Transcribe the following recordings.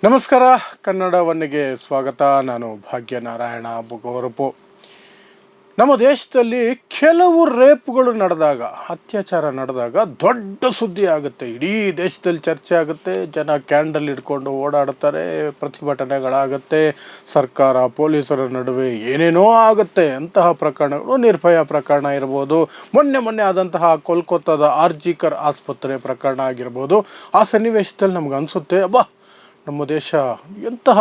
ನಮಸ್ಕಾರ. ಕನ್ನಡ ಒನ್ನಿಗೆ ಸ್ವಾಗತ. ನಾನು ಭಾಗ್ಯನಾರಾಯಣ ಬುಗೋರಪು. ನಮ್ಮ ದೇಶದಲ್ಲಿ ಕೆಲವು ರೇಪ್ಗಳು ನಡೆದಾಗ, ಅತ್ಯಾಚಾರ ನಡೆದಾಗ ದೊಡ್ಡ ಸುದ್ದಿ ಆಗುತ್ತೆ, ಇಡೀ ದೇಶದಲ್ಲಿ ಚರ್ಚೆ ಆಗುತ್ತೆ, ಜನ ಕ್ಯಾಂಡಲ್ ಹಿಡ್ಕೊಂಡು ಓಡಾಡ್ತಾರೆ, ಪ್ರತಿಭಟನೆಗಳಾಗುತ್ತೆ, ಸರ್ಕಾರ ಪೊಲೀಸರ ನಡುವೆ ಏನೇನೋ ಆಗುತ್ತೆ. ಅಂತಹ ಪ್ರಕರಣಗಳು ನಿರ್ಭಯ ಪ್ರಕರಣ ಇರ್ಬೋದು, ಮೊನ್ನೆ ಆದಂತಹ ಕೋಲ್ಕತ್ತಾದ ಆರ್ಜಿಕರ್ ಆಸ್ಪತ್ರೆ ಪ್ರಕರಣ ಆಗಿರ್ಬೋದು. ಆ ಸನ್ನಿವೇಶದಲ್ಲಿ ನಮ್ಗೆ ಅನಿಸುತ್ತೆ, ಅಬ್ಬಾ ನಮ್ಮ ದೇಶ ಎಂತಹ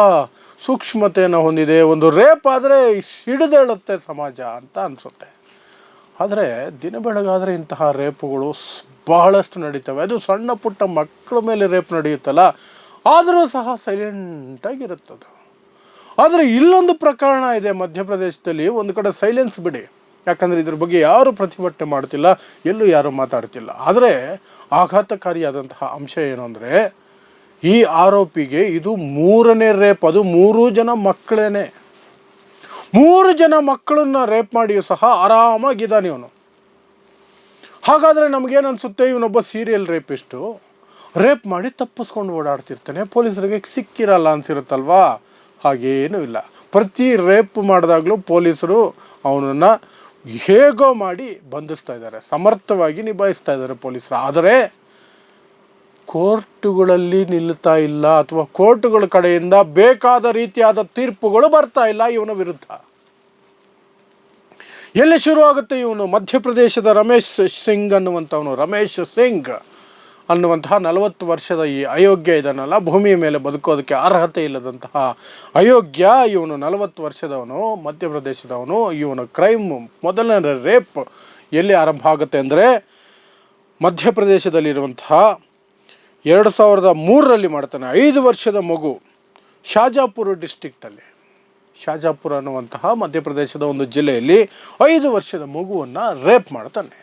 ಸೂಕ್ಷ್ಮತೆಯನ್ನು ಹೊಂದಿದೆ, ಒಂದು ರೇಪ್ ಆದರೆ ಸಿಡಿದೇಳುತ್ತೆ ಸಮಾಜ ಅಂತ ಅನಿಸುತ್ತೆ. ಆದರೆ ದಿನ ಬೆಳಗಾದರೆ ಇಂತಹ ರೇಪುಗಳು ಬಹಳಷ್ಟು ನಡೀತವೆ. ಅದು ಸಣ್ಣ ಪುಟ್ಟ ಮಕ್ಕಳ ಮೇಲೆ ರೇಪ್ ನಡೆಯುತ್ತಲ್ಲ, ಆದರೂ ಸಹ ಸೈಲೆಂಟಾಗಿರುತ್ತದು. ಆದರೆ ಇಲ್ಲೊಂದು ಪ್ರಕರಣ ಇದೆ ಮಧ್ಯಪ್ರದೇಶದಲ್ಲಿ. ಒಂದು ಕಡೆ ಸೈಲೆನ್ಸ್ ಬಿಡಿ, ಯಾಕಂದರೆ ಇದ್ರ ಬಗ್ಗೆ ಯಾರೂ ಪ್ರತಿಭಟನೆ ಮಾಡ್ತಿಲ್ಲ, ಎಲ್ಲೂ ಯಾರೂ ಮಾತಾಡ್ತಿಲ್ಲ. ಆದರೆ ಆಘಾತಕಾರಿಯಾದಂತಹ ಅಂಶ ಏನು ಅಂದರೆ, ಈ ಆರೋಪಿಗೆ ಇದು 3ನೇ ರೇಪ್. ಅದು 3 ಜನ ಮಕ್ಕಳೇನೆ. 3 ಜನ ಮಕ್ಕಳನ್ನ ರೇಪ್ ಮಾಡಿಯೂ ಸಹ ಆರಾಮಾಗಿದ್ದಾನೆ ಇವನು. ಹಾಗಾದರೆ ನಮಗೇನು ಅನಿಸುತ್ತೆ, ಇವನೊಬ್ಬ ಸೀರಿಯಲ್ ರೇಪಿಸ್ಟು, ರೇಪ್ ಮಾಡಿ ತಪ್ಪಿಸ್ಕೊಂಡು ಓಡಾಡ್ತಿರ್ತಾನೆ, ಪೊಲೀಸರಿಗೆ ಸಿಕ್ಕಿರಲ್ಲ ಅನಿಸಿರುತ್ತಲ್ವಾ? ಹಾಗೇನೂ ಇಲ್ಲ. ಪ್ರತಿ ರೇಪ್ ಮಾಡಿದಾಗಲೂ ಪೊಲೀಸರು ಅವನನ್ನು ಹೇಗೋ ಮಾಡಿ ಬಂಧಿಸ್ತಾ ಇದ್ದಾರೆ, ಸಮರ್ಥವಾಗಿ ನಿಭಾಯಿಸ್ತಾ ಇದ್ದಾರೆ ಪೊಲೀಸರು. ಆದರೆ ಕೋರ್ಟುಗಳಲ್ಲಿ ನಿಲ್ತಾ ಇಲ್ಲ, ಅಥವಾ ಕೋರ್ಟುಗಳ ಕಡೆಯಿಂದ ಬೇಕಾದ ರೀತಿಯಾದ ತೀರ್ಪುಗಳು ಬರ್ತಾ ಇಲ್ಲ ಇವನ ವಿರುದ್ಧ. ಎಲ್ಲಿ ಶುರುವಾಗುತ್ತೆ ಇವನು? ಮಧ್ಯಪ್ರದೇಶದ ರಮೇಶ್ ಸಿಂಗ್ ಅನ್ನುವಂತಹ 40 ವರ್ಷದ ಈ ಅಯೋಗ್ಯ ಇದನ್ನಲ್ಲ, ಭೂಮಿಯ ಮೇಲೆ ಬದುಕೋದಕ್ಕೆ ಅರ್ಹತೆ ಇಲ್ಲದಂತಹ ಅಯೋಗ್ಯ ಇವನು. 40 ವರ್ಷದವನು, ಮಧ್ಯಪ್ರದೇಶದವನು. ಇವನ ಕ್ರೈಮ್, ಮೊದಲನೇ ರೇಪ್ ಎಲ್ಲಿ ಆರಂಭ ಆಗುತ್ತೆ ಅಂದರೆ, ಮಧ್ಯಪ್ರದೇಶದಲ್ಲಿರುವಂತಹ 2003ರಲ್ಲಿ ಮಾಡ್ತಾನೆ. 5 ವರ್ಷದ ಮಗು, ಶಾಜಾಪುರ ಡಿಸ್ಟ್ರಿಕ್ಟಲ್ಲಿ, ಶಾಜಾಪುರ ಅನ್ನುವಂತಹ ಮಧ್ಯಪ್ರದೇಶದ ಒಂದು ಜಿಲ್ಲೆಯಲ್ಲಿ 5 ವರ್ಷದ ಮಗುವನ್ನು ರೇಪ್ ಮಾಡ್ತಾನೆ.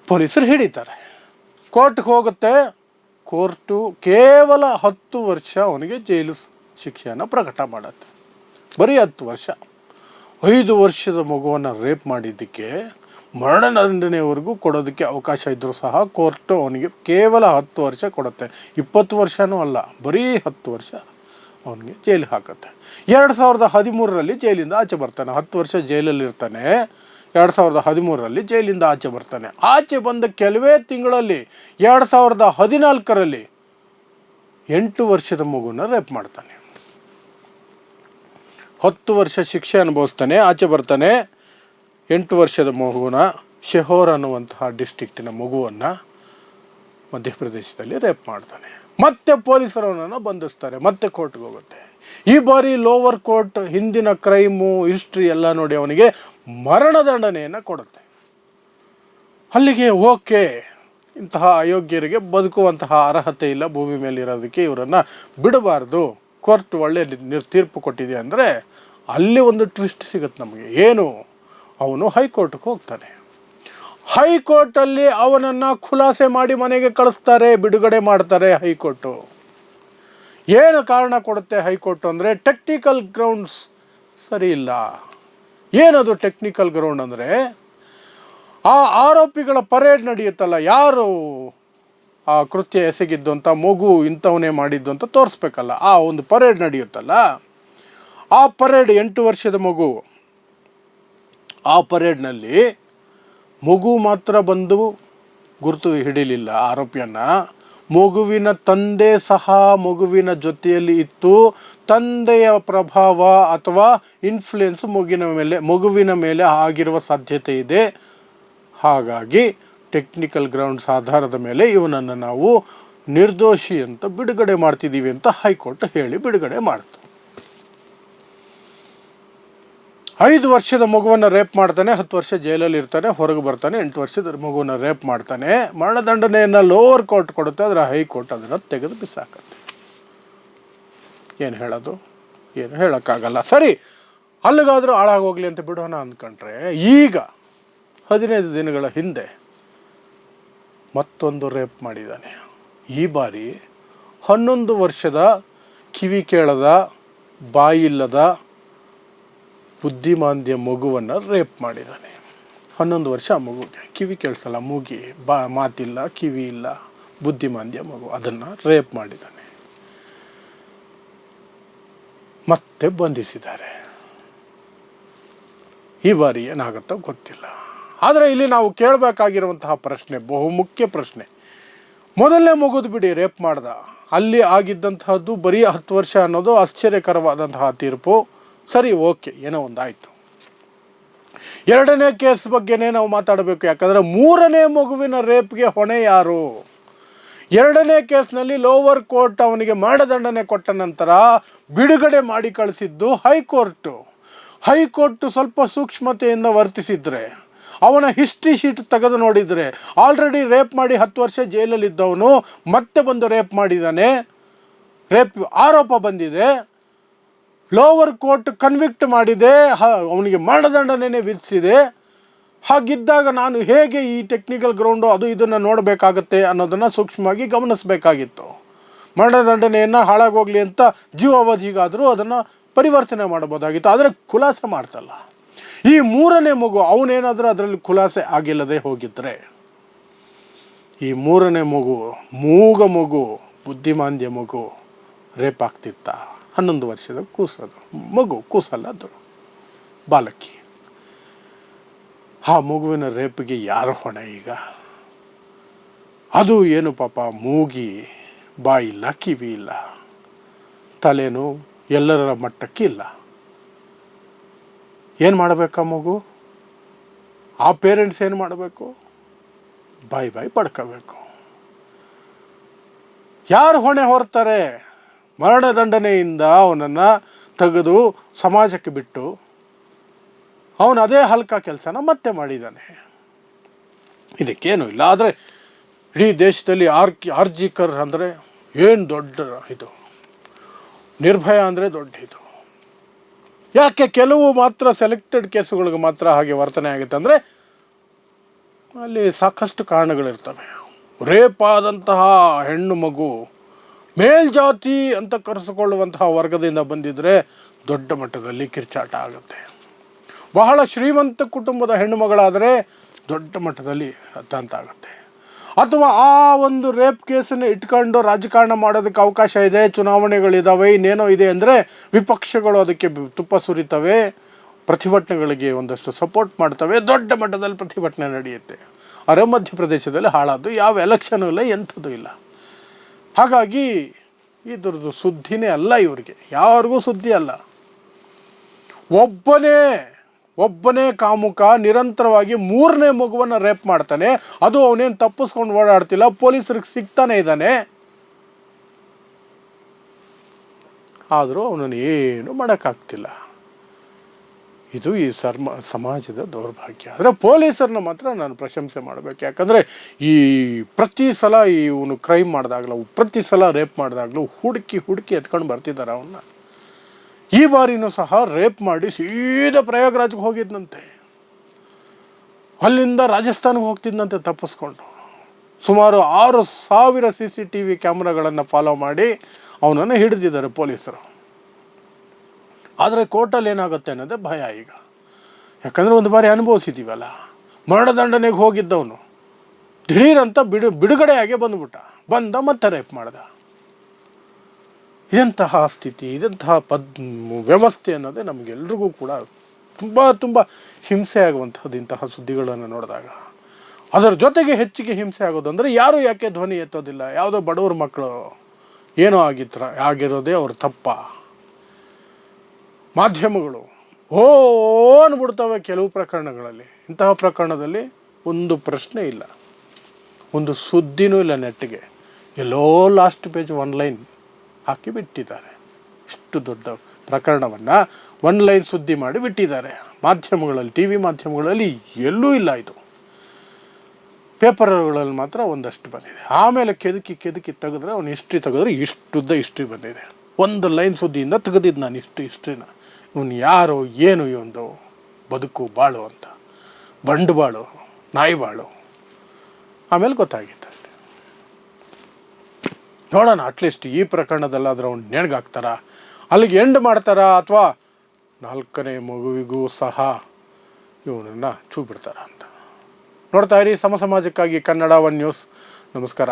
ಪೊಲೀಸರು ಹಿಡಿತಾರೆ, ಕೋರ್ಟ್ಗೆ ಹೋಗುತ್ತೆ. ಕೋರ್ಟು ಕೇವಲ 10 ವರ್ಷ ಅವನಿಗೆ ಜೈಲು ಶಿಕ್ಷೆಯನ್ನು ಪ್ರಕಟ ಮಾಡುತ್ತೆ. ಬರೀ 10 ವರ್ಷ. 5 ವರ್ಷದ ಮಗುವನ್ನು ರೇಪ್ ಮಾಡಿದ್ದಕ್ಕೆ ಮರಣದಂಡನೆಯವರೆಗೂ ಕೊಡೋದಕ್ಕೆ ಅವಕಾಶ ಇದ್ದರೂ ಸಹ ಕೋರ್ಟು ಅವನಿಗೆ ಕೇವಲ 10 ವರ್ಷ ಕೊಡುತ್ತೆ. 20 ವರ್ಷವೂ ಅಲ್ಲ, ಬರೀ 10 ವರ್ಷ ಅವನಿಗೆ ಜೈಲಿಗೆ ಹಾಕುತ್ತೆ. 2013ರಲ್ಲಿ ಜೈಲಿಂದ ಆಚೆ ಬರ್ತಾನೆ. 10 ವರ್ಷ ಜೈಲಲ್ಲಿರ್ತಾನೆ. 2013ರಲ್ಲಿ ಜೈಲಿಂದ ಆಚೆ ಬರ್ತಾನೆ. ಆಚೆ ಬಂದ ಕೆಲವೇ ತಿಂಗಳಲ್ಲಿ 2014ರಲ್ಲಿ 8 ವರ್ಷದ ಮಗುನ ರೇಪ್ ಮಾಡ್ತಾನೆ. 10 ವರ್ಷ ಶಿಕ್ಷೆ ಅನುಭವಿಸ್ತಾನೆ, ಆಚೆ ಬರ್ತಾನೆ. 8 ವರ್ಷದ ಮಗುನ, ಶೆಹೋರ್ ಅನ್ನುವಂತಹ ಡಿಸ್ಟ್ರಿಕ್ಟಿನ ಮಗುವನ್ನು ಮಧ್ಯಪ್ರದೇಶದಲ್ಲಿ ರೇಪ್ ಮಾಡ್ತಾನೆ. ಮತ್ತೆ ಪೊಲೀಸರವನನ್ನು ಬಂಧಿಸ್ತಾರೆ, ಮತ್ತೆ ಕೋರ್ಟ್ಗೆ ಹೋಗುತ್ತೆ. ಈ ಬಾರಿ ಲೋವರ್ ಕೋರ್ಟ್ ಹಿಂದಿನ ಕ್ರೈಮು ಹಿಸ್ಟ್ರಿ ಎಲ್ಲ ನೋಡಿ ಅವನಿಗೆ ಮರಣದಂಡನೆಯನ್ನು ಕೊಡುತ್ತೆ. ಅಲ್ಲಿಗೆ ಓಕೆ, ಇಂತಹ ಅಯೋಗ್ಯರಿಗೆ ಬದುಕುವಂತಹ ಅರ್ಹತೆ ಇಲ್ಲ, ಭೂಮಿ ಮೇಲೆ ಇರೋದಕ್ಕೆ ಇವರನ್ನು ಬಿಡಬಾರ್ದು, ಕೋರ್ಟ್ ಒಳ್ಳೆ ತೀರ್ಪು ಕೊಟ್ಟಿದೆ ಅಂದರೆ ಅಲ್ಲಿ ಒಂದು ಟ್ವಿಸ್ಟ್ ಸಿಗುತ್ತೆ ನಮಗೆ. ಏನು? ಅವನು ಹೈಕೋರ್ಟ್ಗೆ ಹೋಗ್ತಾನೆ. ಹೈಕೋರ್ಟಲ್ಲಿ ಅವನನ್ನು ಖುಲಾಸೆ ಮಾಡಿ ಮನೆಗೆ ಕಳಿಸ್ತಾರೆ, ಬಿಡುಗಡೆ ಮಾಡ್ತಾರೆ ಹೈಕೋರ್ಟು. ಏನು ಕಾರಣ ಕೊಡುತ್ತೆ ಹೈಕೋರ್ಟು ಅಂದರೆ, ಟೆಕ್ನಿಕಲ್ ಗ್ರೌಂಡ್ಸ್ ಸರಿ ಇಲ್ಲ. ಏನದು ಟೆಕ್ನಿಕಲ್ ಗ್ರೌಂಡ್ ಅಂದರೆ, ಆ ಆರೋಪಿಗಳ ಪರೇಡ್ ನಡೆಯುತ್ತಲ್ಲ, ಯಾರು ಆ ಕೃತ್ಯ ಎಸಗಿದ್ದು ಅಂತ, ಮಗು ಇಂಥವನೇ ಮಾಡಿದ್ದು ಅಂತ ತೋರಿಸ್ಬೇಕಲ್ಲ, ಆ ಒಂದು ಪರೇಡ್ ನಡೆಯುತ್ತಲ್ಲ, ಆ ಪರೇಡ್ 8 ವರ್ಷದ ಮಗು, ಆ ಪರೇಡ್ನಲ್ಲಿ ಮಗು ಮಾತ್ರ ಬಂದು ಗುರುತು ಹಿಡಿಲಿಲ್ಲ ಆರೋಪಿಯನ್ನು. ಮಗುವಿನ ತಂದೆ ಸಹ ಮಗುವಿನ ಜೊತೆಯಲ್ಲಿ ಇತ್ತು. ತಂದೆಯ ಪ್ರಭಾವ ಅಥವಾ ಇನ್ಫ್ಲುಯೆನ್ಸ್ ಮಗುವಿನ ಮೇಲೆ ಆಗಿರುವ ಸಾಧ್ಯತೆ ಇದೆ. ಹಾಗಾಗಿ ಟೆಕ್ನಿಕಲ್ ಗ್ರೌಂಡ್ಸ್ ಆಧಾರದ ಮೇಲೆ ಇವನನ್ನು ನಾವು ನಿರ್ದೋಷಿ ಅಂತ ಬಿಡುಗಡೆ ಮಾಡ್ತಿದ್ದೀವಿ ಅಂತ ಹೈಕೋರ್ಟ್ ಹೇಳಿ ಬಿಡುಗಡೆ ಮಾಡ್ತು. 5 ವರ್ಷದ ಮಗುವನ್ನು ರೇಪ್ ಮಾಡ್ತಾನೆ, 10 ವರ್ಷ ಜೈಲಲ್ಲಿ ಇರ್ತಾನೆ, ಹೊರಗೆ ಬರ್ತಾನೆ. 8 ವರ್ಷದ ಮಗುವನ್ನು ರೇಪ್ ಮಾಡ್ತಾನೆ. ಮರಣದಂಡನೆಯನ್ನು ಲೋವರ್ ಕೋರ್ಟ್ ಕೊಡುತ್ತೆ, ಆದರೆ ಹೈಕೋರ್ಟ್ ಅದನ್ನು ತೆಗೆದು ಬಿಸಾಕತ್ತೆ. ಏನು ಹೇಳೋದು? ಏನು ಹೇಳೋಕ್ಕಾಗಲ್ಲ. ಸರಿ, ಅಲ್ಲಿಗಾದರೂ ಹಾಳಾಗೋಗ್ಲಿ ಅಂತ ಬಿಡೋಣ ಅಂದ್ಕೊಂಡ್ರೆ, ಈಗ 15 ದಿನಗಳ ಹಿಂದೆ ಮತ್ತೊಂದು ರೇಪ್ ಮಾಡಿದ್ದಾನೆ. ಈ ಬಾರಿ 11 ವರ್ಷದ ಕಿವಿ ಕೇಳದ, ಬಾಯಿಲ್ಲದ, ಬುದ್ಧಿಮಾಂದ್ಯ ಮಗುವನ್ನು ರೇಪ್ ಮಾಡಿದ್ದಾನೆ. 11 ವರ್ಷ ಮಗುಗೆ, ಕಿವಿ ಕೇಳಿಸಲ್ಲ, ಮಾತಿಲ್ಲ, ಕಿವಿ ಇಲ್ಲ, ಬುದ್ಧಿಮಾಂದ್ಯ ಮಗು, ಅದನ್ನು ರೇಪ್ ಮಾಡಿದ್ದಾನೆ. ಮತ್ತೆ ಬಂಧಿಸಿದ್ದಾರೆ. ಈ ಬಾರಿ ಏನಾಗುತ್ತೋ ಗೊತ್ತಿಲ್ಲ. ಆದರೆ ಇಲ್ಲಿ ನಾವು ಕೇಳಬೇಕಾಗಿರುವಂತಹ ಪ್ರಶ್ನೆ, ಬಹುಮುಖ್ಯ ಪ್ರಶ್ನೆ, ಮೊದಲನೇ ಮಗುದು ಬಿಡಿ, ರೇಪ್ ಮಾಡ್ದ, ಅಲ್ಲಿ ಆಗಿದ್ದಂತಹದ್ದು ಬರೀ 10 ವರ್ಷ ಅನ್ನೋದು ಆಶ್ಚರ್ಯಕರವಾದಂತಹ ತೀರ್ಪು. ಸರಿ, ಓಕೆ, ಏನೋ ಒಂದಾಯಿತು. ಎರಡನೇ ಕೇಸ್ ಬಗ್ಗೆನೇ ನಾವು ಮಾತಾಡಬೇಕು. ಯಾಕಂದರೆ ಮೂರನೇ ಮಗುವಿನ ರೇಪ್ಗೆ ಹೊಣೆ ಯಾರು? ಎರಡನೇ ಕೇಸ್ನಲ್ಲಿ ಲೋವರ್ ಕೋರ್ಟ್ ಅವನಿಗೆ ಮರಣದಂಡನೆ ಕೊಟ್ಟ ನಂತರ ಬಿಡುಗಡೆ ಮಾಡಿ ಕಳಿಸಿದ್ದು ಹೈಕೋರ್ಟು. ಹೈಕೋರ್ಟ್ ಸ್ವಲ್ಪ ಸೂಕ್ಷ್ಮತೆಯಿಂದ ವರ್ತಿಸಿದ್ರೆ, ಅವನ ಹಿಸ್ಟ್ರಿ ಶೀಟ್ ತೆಗೆದು ನೋಡಿದರೆ ಆಲ್ರೆಡಿ ರೇಪ್ ಮಾಡಿ 10 ವರ್ಷ ಜೈಲಲ್ಲಿದ್ದವನು ಮತ್ತೆ ಬಂದು ರೇಪ್ ಮಾಡಿದ್ದಾನೆ, ರೇಪ್ ಆರೋಪ ಬಂದಿದೆ, ಲೋವರ್ ಕೋರ್ಟ್ ಕನ್ವಿಕ್ಟ್ ಮಾಡಿದೆ, ಅವನಿಗೆ ಮರಣದಂಡನೆ ವಿಧಿಸಿದೆ. ಹಾಗಿದ್ದಾಗ ನಾನು ಹೇಗೆ ಈ ಟೆಕ್ನಿಕಲ್ ಗ್ರೌಂಡು ಅದು ಇದನ್ನು ನೋಡಬೇಕಾಗತ್ತೆ ಅನ್ನೋದನ್ನು ಸೂಕ್ಷ್ಮವಾಗಿ ಗಮನಿಸಬೇಕಾಗಿತ್ತು. ಮರಣದಂಡನೆಯನ್ನು ಹಾಳಾಗೋಗ್ಲಿ ಅಂತ ಜೀವಾವಧಿಗಾದರೂ ಅದನ್ನು ಪರಿವರ್ತನೆ ಮಾಡಬಹುದಾಗಿತ್ತು. ಆದರೆ ಖುಲಾಸೆ ಮಾಡ್ತಲ್ಲ. ಈ ಮೂರನೇ ಮಗು ಅವನೇನಾದರೂ ಅದರಲ್ಲಿ ಖುಲಾಸೆ ಆಗಿಲ್ಲದೆ ಹೋಗಿದ್ರೆ, ಈ ಮೂರನೇ ಮಗು, ಮೂಗ ಮಗು, ಬುದ್ಧಿಮಾಂದ್ಯ ಮಗು ರೇಪ್ ಆಗ್ತಿತ್ತ? 11 ವರ್ಷದ ಕೂಸದು ಮಗು, ಕೂಸಲ್ಲ ಅದು, ಬಾಲಕಿ. ಆ ಮಗುವಿನ ರೇಪಿಗೆ ಯಾರು ಹೊಣೆ ಈಗ? ಅದು ಏನು ಪಾಪ, ಮೂಗಿ, ಬಾಯಿಲ್ಲ, ಕಿವಿ ಇಲ್ಲ, ತಲೆನೂ ಎಲ್ಲರ ಮಟ್ಟಕ್ಕೆ ಇಲ್ಲ. ಏನು ಮಾಡಬೇಕಾ ಮಗು? ಆ ಪೇರೆಂಟ್ಸ್ ಏನು ಮಾಡಬೇಕು? ಬಾಯಿ ಪಡ್ಕೋಬೇಕು. ಯಾರು ಹೊಣೆ ಹೊರ್ತಾರೆ? ಮರಣದಂಡನೆಯಿಂದ ಅವನನ್ನು ತೆಗೆದು ಸಮಾಜಕ್ಕೆ ಬಿಟ್ಟು ಅವನು ಅದೇ ಹಲ್ಕ ಕೆಲಸನ ಮತ್ತೆ ಮಾಡಿದ್ದಾನೆ. ಇದಕ್ಕೇನು ಇಲ್ಲ. ಆದರೆ ಇಡೀ ದೇಶದಲ್ಲಿ ಆರ್ಜಿಕರ್ ಅಂದರೆ ಏನು ದೊಡ್ಡ ಇದು, ನಿರ್ಭಯ ಅಂದರೆ ದೊಡ್ಡ ಇದು. ಯಾಕೆ ಕೆಲವು ಮಾತ್ರ ಸೆಲೆಕ್ಟೆಡ್ ಕೇಸುಗಳಿಗೆ ಮಾತ್ರ ಹಾಗೆ ವರ್ತನೆ ಆಗುತ್ತೆ ಅಂದರೆ ಅಲ್ಲಿ ಸಾಕಷ್ಟು ಕಾರಣಗಳಿರ್ತವೆ. ರೇಪ್ ಆದಂತಹ ಹೆಣ್ಣು ಮಗು ಮೇಲ್ಜಾತಿ ಅಂತ ಕರೆಸಿಕೊಳ್ಳುವಂತಹ ವರ್ಗದಿಂದ ಬಂದಿದ್ದರೆ ದೊಡ್ಡ ಮಟ್ಟದಲ್ಲಿ ಕಿರ್ಚಾಟ ಆಗುತ್ತೆ. ಬಹಳ ಶ್ರೀಮಂತ ಕುಟುಂಬದ ಹೆಣ್ಣು ಮಗಳಾದರೆ ದೊಡ್ಡ ಮಟ್ಟದಲ್ಲಿ ಅತ್ಯಂತ ಆಗುತ್ತೆ. ಅಥವಾ ಆ ಒಂದು ರೇಪ್ ಕೇಸನ್ನು ಇಟ್ಕೊಂಡು ರಾಜಕಾರಣ ಮಾಡೋದಕ್ಕೆ ಅವಕಾಶ ಇದೆ, ಚುನಾವಣೆಗಳಿದ್ದಾವೆ, ಇನ್ನೇನೋ ಇದೆ ಅಂದರೆ ವಿಪಕ್ಷಗಳು ಅದಕ್ಕೆ ತುಪ್ಪ ಸುರಿತವೆ, ಪ್ರತಿಭಟನೆಗಳಿಗೆ ಒಂದಷ್ಟು ಸಪೋರ್ಟ್ ಮಾಡ್ತವೆ, ದೊಡ್ಡ ಮಟ್ಟದಲ್ಲಿ ಪ್ರತಿಭಟನೆ ನಡೆಯುತ್ತೆ. ಅರೆ ಮಧ್ಯಪ್ರದೇಶದಲ್ಲಿ ಹಾಳಾದ್ದು ಯಾವ ಎಲೆಕ್ಷನು ಇಲ್ಲ, ಎಂಥದ್ದು ಇಲ್ಲ. ಹಾಗಾಗಿ ಇದ್ರದ್ದು ಸುದ್ದಿನೇ ಅಲ್ಲ, ಇವರಿಗೆ ಯಾರಿಗೂ ಸುದ್ದಿ ಅಲ್ಲ. ಒಬ್ಬನೇ ಕಾಮುಕ ನಿರಂತರವಾಗಿ ಮೂರನೇ ಮಗುವನ್ನು ರೇಪ್ ಮಾಡ್ತಾನೆ. ಅದು ಅವನೇನು ತಪ್ಪಿಸ್ಕೊಂಡು ಓಡಾಡ್ತಿಲ್ಲ, ಪೊಲೀಸರಿಗೆ ಸಿಗ್ತಾನೆ ಇದ್ದಾನೆ. ಆದರೂ ಅವನನ್ನು ಏನು ಮಾಡೋಕ್ಕಾಗ್ತಿಲ್ಲ. ಇದು ಈ ಸಮಾಜದ ದೌರ್ಭಾಗ್ಯ. ಆದರೆ ಪೊಲೀಸರನ್ನ ಮಾತ್ರ ನಾನು ಪ್ರಶಂಸೆ ಮಾಡಬೇಕು. ಯಾಕಂದರೆ ಈ ಪ್ರತಿ ಸಲ ಇವನು ಕ್ರೈಮ್ ಮಾಡಿದಾಗಲೂ, ಪ್ರತಿ ಸಲ ರೇಪ್ ಮಾಡಿದಾಗಲೂ ಹುಡುಕಿ ಎತ್ಕೊಂಡು ಬರ್ತಿದ್ದಾರೆ ಅವನ್ನ. ಈ ಬಾರಿನೂ ಸಹ ರೇಪ್ ಮಾಡಿ ಸೀದಾ ಪ್ರಯಾಗ್ರಾಜ್ಗೆ ಹೋಗಿದ್ದಂತೆ, ಅಲ್ಲಿಂದ ರಾಜಸ್ಥಾನಕ್ಕೆ ಹೋಗ್ತಿದ್ದಂತೆ ತಪ್ಪಿಸ್ಕೊಂಡು. ಸುಮಾರು 6,000 CCTV ಕ್ಯಾಮ್ರಾಗಳನ್ನು ಫಾಲೋ ಮಾಡಿ ಅವನನ್ನು ಹಿಡಿದಿದ್ದಾರೆ ಪೊಲೀಸರು. ಆದರೆ ಕೋರ್ಟಲ್ಲಿ ಏನಾಗುತ್ತೆ ಅನ್ನೋದೇ ಭಯ ಈಗ. ಯಾಕಂದರೆ ಒಂದು ಬಾರಿ ಅನುಭವಿಸಿದ್ದೀವಲ್ಲ, ಮರಣದಂಡನೆಗೆ ಹೋಗಿದ್ದವನು ದಿಢೀರಂತ ಬಿಡುಗಡೆಯಾಗಿ ಬಂದ ಮತ್ತೆ ರೇಪ್ ಮಾಡ್ದ. ಇದಂತಹ ಸ್ಥಿತಿ, ಇದಂತಹ ವ್ಯವಸ್ಥೆ ಅನ್ನೋದೇ ನಮಗೆಲ್ರಿಗೂ ಕೂಡ ತುಂಬ ಹಿಂಸೆ ಆಗುವಂಥದ್ದು ಇಂತಹ ಸುದ್ದಿಗಳನ್ನು ನೋಡಿದಾಗ. ಅದರ ಜೊತೆಗೆ ಹೆಚ್ಚಿಗೆ ಹಿಂಸೆ ಆಗೋದು ಅಂದರೆ ಯಾರು ಯಾಕೆ ಧ್ವನಿ ಎತ್ತೋದಿಲ್ಲ. ಯಾವುದೋ ಬಡವ್ರ ಮಕ್ಕಳು ಏನೋ ಆಗಿರೋದೇ ಅವ್ರ ತಪ್ಪ. ಮಾಧ್ಯಮಗಳು ಅಂದ್ಬಿಡ್ತವೆ ಕೆಲವು ಪ್ರಕರಣಗಳಲ್ಲಿ. ಇಂತಹ ಪ್ರಕರಣದಲ್ಲಿ ಒಂದು ಪ್ರಶ್ನೆ ಇಲ್ಲ, ಒಂದು ಸುದ್ದಿನೂ ಇಲ್ಲ. ನೆಟ್ಟಿಗೆ ಎಲ್ಲೋ ಲಾಸ್ಟ್ ಪೇಜ್ 1 ಲೈನ್ ಹಾಕಿ ಬಿಟ್ಟಿದ್ದಾರೆ. ಇಷ್ಟು ದೊಡ್ಡ ಪ್ರಕರಣವನ್ನು 1 ಲೈನ್ ಸುದ್ದಿ ಮಾಡಿ ಬಿಟ್ಟಿದ್ದಾರೆ ಮಾಧ್ಯಮಗಳಲ್ಲಿ, TV ಮಾಧ್ಯಮಗಳಲ್ಲಿ ಎಲ್ಲೂ ಇಲ್ಲ. ಇದು ಪೇಪರ್ಗಳಲ್ಲಿ ಮಾತ್ರ ಒಂದಷ್ಟು ಬಂದಿದೆ. ಆಮೇಲೆ ಕೆದಕಿ ತೆಗೆದ್ರೆ ಅವನು ಹಿಸ್ಟ್ರಿ ತೆಗೆದ್ರೆ ಇಷ್ಟುದ್ದ ಹಿಸ್ಟ್ರಿ ಬಂದಿದೆ. 1 ಲೈನ್ ಸುದ್ದಿಯಿಂದ ತೆಗೆದಿದ್ದು ನಾನು ಹಿಸ್ಟ್ರಿನ. ಇವನು ಯಾರು, ಏನು ಇವೊಂದು ಬದುಕು ಬಾಳು ಅಂತ, ಬಂಡು ಬಾಳು, ನಾಯಿ ಬಾಳು. ಆಮೇಲೆ ಗೊತ್ತಾಗಿತ್ತು ಅಷ್ಟೆ. ನೋಡೋಣ, ಅಟ್ಲೀಸ್ಟ್ ಈ ಪ್ರಕರಣದಲ್ಲಾದರೂ ಅವ್ನು ನೇಣ್ಗಾಕ್ತಾರ, ಅಲ್ಲಿಗೆ ಎಂಡ್ ಮಾಡ್ತಾರಾ, ಅಥವಾ 4ನೇ ಮಗುವಿಗೂ ಸಹ ಇವನನ್ನು ಚೂ ಬಿಡ್ತಾರ ಅಂತ ನೋಡ್ತಾ ಇರಿ. ಸಮಾಜಕ್ಕಾಗಿ ಕನ್ನಡ 1 ನ್ಯೂಸ್. ನಮಸ್ಕಾರ.